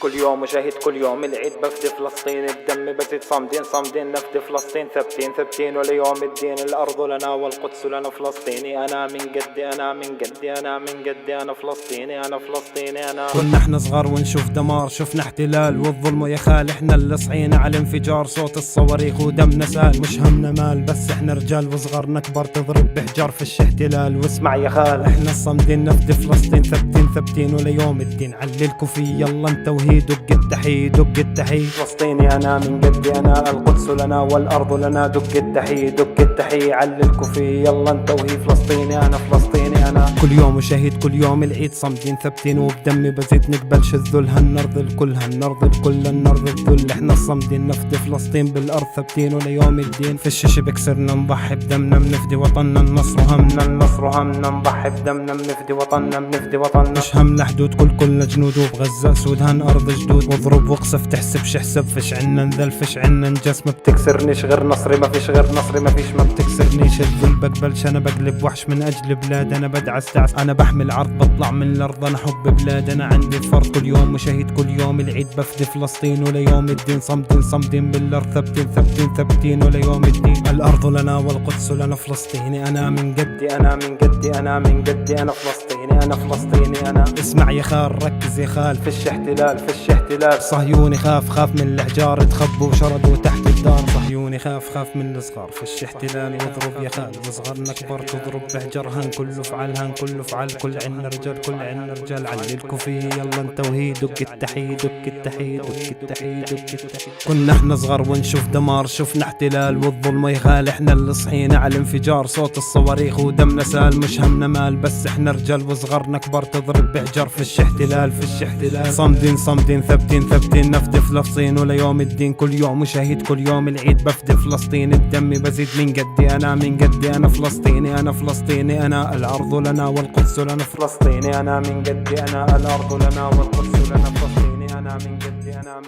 كل يوم مشاهد كل يوم العيد بفدي فلسطين الدم بزيد صامدين نفدي فلسطين ثابتين وليوم الدين الأرض لنا والقدس لنا فلسطيني أنا من قدي أنا فلسطيني أنا كنا احنا صغار ونشوف دمار شفنا احتلال والظلم يا خال احنا اللي صحينا على انفجار صوت الصواريخ ودمنا سال مش همنا مال بس احنا رجال وصغارنا كبار تضرب بحجار في احتلال واسمع يا خال احنا الصامدين نفدي فلسطين ثابتين وليوم الدين عللكوا فيه يلا انت وهي دق التحية فلسطيني أنا من قدي أنا القدس لنا والأرض لنا دق التحية عللكوا فيه يلا انت وهي فلسطيني أنا كل يوم وشهيد كل يوم العيد صامدين ثابتين وبدمي بزيد نقبلش الذل هالنرض الكل الذل احنا الصامدين نفدي فلسطين بالأرض ثابتين وليوم الدين في الشش بكسرنا نضحي بدمنا بنفدي وطننا النصر وهمنا نضحي بدمنا بنفدي وطننا مش همنا حدود كلنا جنود وبغزة سود هالأرض جدود واضرب واقصف تحسبش حسب فش عنا نذل فش عنا نجس ما بتكسرنيش غير نصري ما فيش ما بتكسرنيش الذل بقبلش انا بقلب وحش من اجل بلاد انا بدعس انا بحمل عرض بطلع من الارض انا حب بلاد انا عندي فرض كل يوم مشاهد كل يوم العيد بفدي فلسطين وليوم الدين صامدين بالارض ثابتين وليوم الدين الارض لنا والقدس لنا فلسطيني انا من قدي انا فلسطيني انا اسمع يا خال ركز يا خال فيش احتلال صهيوني خاف من الحجار تخبوا وشردوا تحت الدار صهيوني خاف من الصغار فيش احتلال واضرب يا خال وصغرنا كبار تضرب بحجر هان كله فعل كل عنا رجال عللكوا فيه يلا انت وهي دق التحية كنا احنا صغار ونشوف دمار شفنا احتلال والظلم يا خال احنا اللي صحينا على الانفجار صوت الصواريخ ودمنا سال مش همنا مال بس احنا رجال وصغرنا كبار تضرب بحجر فيش احتلال صامدين ثابتين نفدي فلسطين وليوم الدين كل يوم مشاهد كل يوم العيد بفدي فلسطين الدم بزيد من قدي انا فلسطيني انا الارض لنا والقدس لنا فلسطيني انا من قدي انا الارض لنا والقدس لنا فلسطيني انا من قدي انا